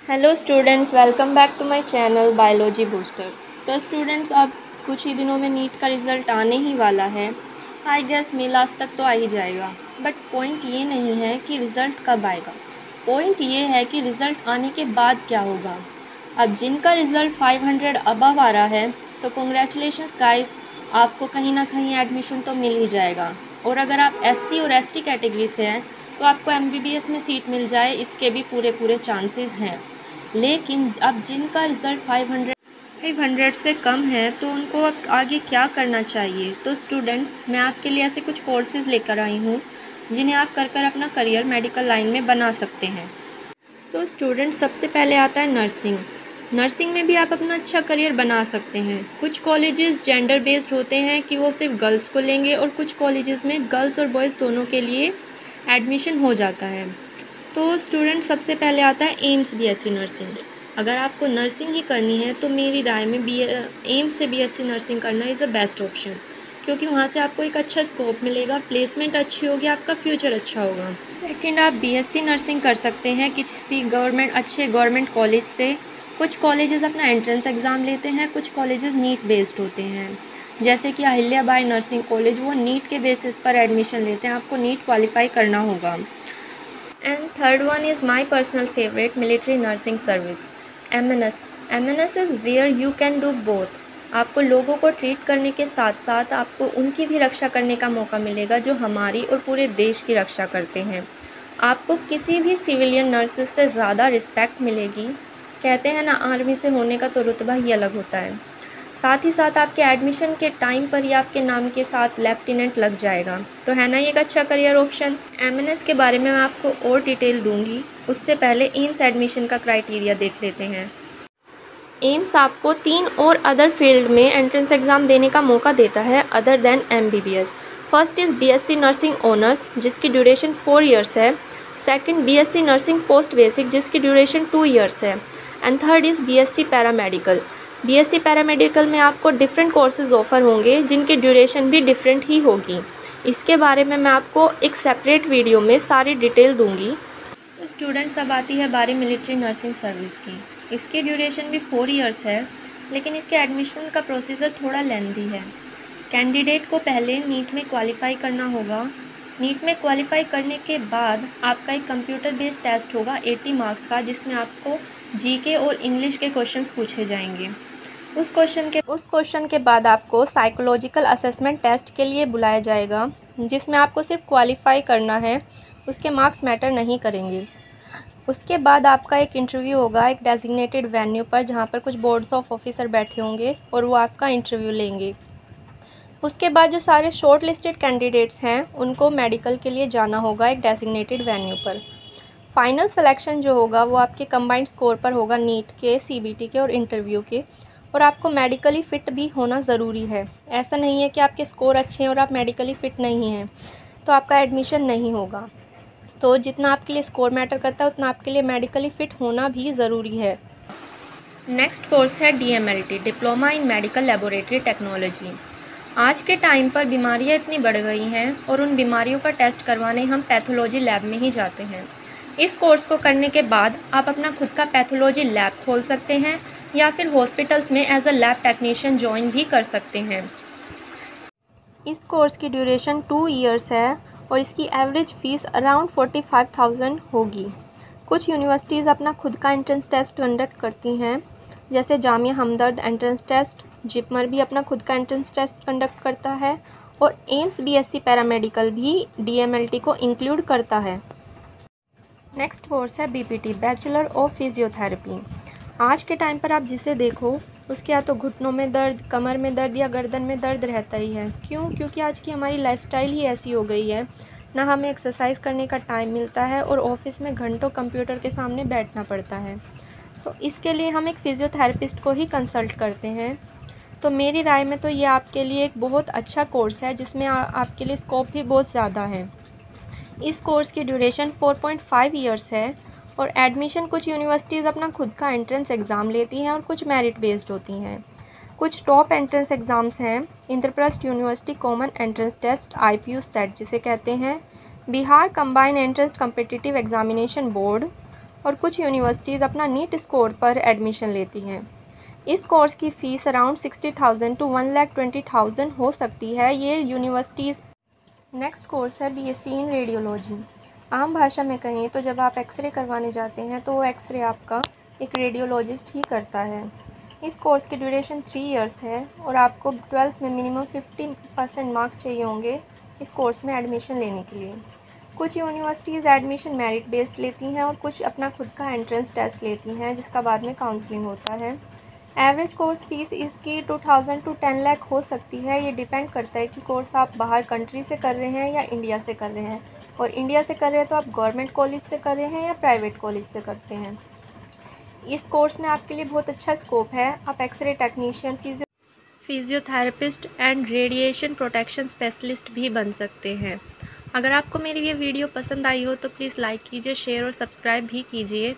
Hello students, welcome back to my channel biology booster. तो students, अब कुछ ही दिनों में नीट का रिज़ल्ट आने ही वाला है। आई गेस मे लास्ट तक तो आ ही जाएगा। बट पॉइंट ये नहीं है कि रिज़ल्ट कब आएगा, पॉइंट ये है कि रिज़ल्ट आने के बाद क्या होगा। अब जिनका रिज़ल्ट 500 अबव आ रहा है तो कॉन्ग्रेचुलेशंस गाइस, आपको कहीं ना कहीं एडमिशन तो मिल ही जाएगा। और अगर आप एससी और एसटी कैटेगरी से हैं तो आपको एमबीबीएस में सीट मिल जाए, इसके भी पूरे चांसेस हैं। लेकिन अब जिनका रिज़ल्ट 500 से कम है तो उनको अब आगे क्या करना चाहिए। तो स्टूडेंट्स, मैं आपके लिए ऐसे कुछ कोर्सेज़ लेकर आई हूँ जिन्हें आप कर अपना करियर मेडिकल लाइन में बना सकते हैं। तो स्टूडेंट्स, सबसे पहले आता है नर्सिंग। नर्सिंग में भी आप अपना अच्छा करियर बना सकते हैं। कुछ कॉलेजेस जेंडर बेस्ड होते हैं कि वो सिर्फ गर्ल्स को लेंगे, और कुछ कॉलेजेस में गर्ल्स और बॉयज़ दोनों के लिए एडमिशन हो जाता है। तो स्टूडेंट, सबसे पहले आता है एम्स बीएससी नर्सिंग। अगर आपको नर्सिंग ही करनी है तो मेरी राय में एम्स से बीएससी नर्सिंग करना इज़ अ बेस्ट ऑप्शन, क्योंकि वहाँ से आपको एक अच्छा स्कोप मिलेगा, प्लेसमेंट अच्छी होगी, आपका फ्यूचर अच्छा होगा। सेकंड, आप बीएससी नर्सिंग कर सकते हैं किसी अच्छे गवर्नमेंट कॉलेज से। कुछ कॉलेजेस अपना एंट्रेंस एग्ज़ाम लेते हैं, कुछ कॉलेजेस नीट बेस्ड होते हैं। जैसे कि अहिल्याबाई नर्सिंग कॉलेज, वो नीट के बेसिस पर एडमिशन लेते हैं, आपको नीट क्वालिफाई करना होगा। And third one is my personal favourite, military nursing service, MNS. MNS is where you can do both. आपको लोगों को ट्रीट करने के साथ साथ आपको उनकी भी रक्षा करने का मौका मिलेगा जो हमारी और पूरे देश की रक्षा करते हैं। आपको किसी भी सिविलियन नर्सेस से ज़्यादा रिस्पेक्ट मिलेगी। कहते हैं ना, आर्मी से होने का तो रुतबा ही अलग होता है। साथ ही साथ आपके एडमिशन के टाइम पर ही आपके नाम के साथ लेफ्टिनेंट लग जाएगा। तो है ना ये एक अच्छा करियर ऑप्शन। एमएनएस के बारे में मैं आपको और डिटेल दूंगी, उससे पहले एम्स एडमिशन का क्राइटेरिया देख लेते हैं। एम्स आपको 3 और अदर फील्ड में एंट्रेंस एग्ज़ाम देने का मौका देता है other than MBBS. First is BSc nursing honours, जिसकी ड्यूरेशन 4 ईयर्स है। Second, BSc nursing post basic, जिसकी ड्यूरेशन 2 ईयर्स है। And third is BSc paramedical. BSc paramedical में आपको डिफरेंट कोर्सेज ऑफर होंगे जिनकी ड्यूरेशन भी डिफरेंट ही होगी। इसके बारे में मैं आपको एक सेपरेट वीडियो में सारी डिटेल दूंगी। तो स्टूडेंट्स, अब आती है बारी मिलिट्री नर्सिंग सर्विस की। इसकी ड्यूरेशन भी 4 ईयर्स है, लेकिन इसके एडमिशन का प्रोसीजर थोड़ा लेंथी है। कैंडिडेट को पहले नीट में क्वालिफाई करना होगा। नीट में क्वालिफाई करने के बाद आपका एक कंप्यूटर बेस्ड टेस्ट होगा 80 मार्क्स का, जिसमें आपको जीके और इंग्लिश के क्वेश्चंस पूछे जाएंगे। उस क्वेश्चन के बाद आपको साइकोलॉजिकल असेसमेंट टेस्ट के लिए बुलाया जाएगा, जिसमें आपको सिर्फ क्वालिफाई करना है, उसके मार्क्स मैटर नहीं करेंगे। उसके बाद आपका एक इंटरव्यू होगा एक डेजिग्नेटेड वेन्यू पर, जहाँ पर कुछ बोर्ड्स ऑफ ऑफिसर बैठे होंगे और वो आपका इंटरव्यू लेंगे। उसके बाद जो सारे शॉर्ट लिस्टेड कैंडिडेट्स हैं उनको मेडिकल के लिए जाना होगा एक डेजिग्नेटेड वेन्यू पर। फाइनल सिलेक्शन जो होगा वो आपके कंबाइंड स्कोर पर होगा, नीट के, सीबीटी के और इंटरव्यू के। और आपको मेडिकली फ़िट भी होना ज़रूरी है। ऐसा नहीं है कि आपके स्कोर अच्छे हैं और आप मेडिकली फ़िट नहीं हैं तो आपका एडमिशन नहीं होगा। तो जितना आपके लिए स्कोर मैटर करता है उतना आपके लिए मेडिकली फ़िट होना भी ज़रूरी है। नेक्स्ट कोर्स है DMLT, diploma in medical laboratory technology. आज के टाइम पर बीमारियां इतनी बढ़ गई हैं और उन बीमारियों का टेस्ट करवाने हम पैथोलॉजी लैब में ही जाते हैं। इस कोर्स को करने के बाद आप अपना खुद का पैथोलॉजी लैब खोल सकते हैं या फिर हॉस्पिटल्स में as a lab technician join भी कर सकते हैं। इस कोर्स की ड्यूरेशन 2 ईयर्स है और इसकी एवरेज फ़ीस अराउंड 45,000 होगी। कुछ यूनिवर्सिटीज़ अपना खुद का एंट्रेंस टेस्ट कंडक्ट करती हैं, जैसे जामिया हमदर्द एंट्रेंस टेस्ट, जिपमर भी अपना खुद का एंट्रेंस टेस्ट कंडक्ट करता है, और एम्स बीएससी पैरामेडिकल भी डीएमएलटी को इंक्लूड करता है। नेक्स्ट कोर्स है बीपीटी, बैचलर ऑफ फिजियोथेरेपी। आज के टाइम पर आप जिसे देखो उसके या तो घुटनों में दर्द, कमर में दर्द या गर्दन में दर्द रहता ही है। क्यों? क्योंकि आज की हमारी लाइफस्टाइल ही ऐसी हो गई है, ना हमें एक्सरसाइज करने का टाइम मिलता है और ऑफिस में घंटों कंप्यूटर के सामने बैठना पड़ता है। तो इसके लिए हम एक फिजियोथेरेपिस्ट को ही कंसल्ट करते हैं। तो मेरी राय में तो ये आपके लिए एक बहुत अच्छा कोर्स है, जिसमें आपके लिए स्कोप भी बहुत ज़्यादा है। इस कोर्स की ड्यूरेशन 4.5 ईयर्स है और एडमिशन कुछ यूनिवर्सिटीज़ अपना खुद का एंट्रेंस एग्ज़ाम लेती हैं और कुछ मेरिट बेस्ड होती हैं। कुछ टॉप एंट्रेंस एग्ज़ाम्स हैं Indraprastha university common entrance test, IPU CET जिसे कहते हैं, Bihar combined entrance competitive examination board, और कुछ यूनिवर्सिटीज़ अपना नीट स्कोर पर एडमिशन लेती हैं। इस कोर्स की फ़ीस अराउंड 60,000 टू 1,20,000 हो सकती है। ये यूनिवर्सिटीज़। नेक्स्ट कोर्स है बीएससी इन रेडियोलॉजी। आम भाषा में कहें तो जब आप एक्सरे करवाने जाते हैं तो वो एक्सरे आपका एक रेडियोलॉजिस्ट ही करता है। इस कोर्स की ड्यूरेशन 3 इयर्स है और आपको 12th में मिनिमम 50% मार्क्स चाहिए होंगे इस कोर्स में एडमिशन लेने के लिए। कुछ यूनिवर्सिटीज़ एडमिशन मेरिट बेस्ड लेती हैं और कुछ अपना खुद का एंट्रेंस टेस्ट लेती हैं जिसका बाद में काउंसलिंग होता है। एवरेज कोर्स फीस इसकी 2,000 टू 10 लाख हो सकती है। ये डिपेंड करता है कि कोर्स आप बाहर कंट्री से कर रहे हैं या इंडिया से कर रहे हैं, और इंडिया से कर रहे हैं तो आप गवर्नमेंट कॉलेज से कर रहे हैं या प्राइवेट कॉलेज से करते हैं। इस कोर्स में आपके लिए बहुत अच्छा स्कोप है। आप x-ray technician, physiotherapist and radiation protection specialist भी बन सकते हैं। अगर आपको मेरी ये वीडियो पसंद आई हो तो प्लीज़ लाइक कीजिए, शेयर और सब्सक्राइब भी कीजिए।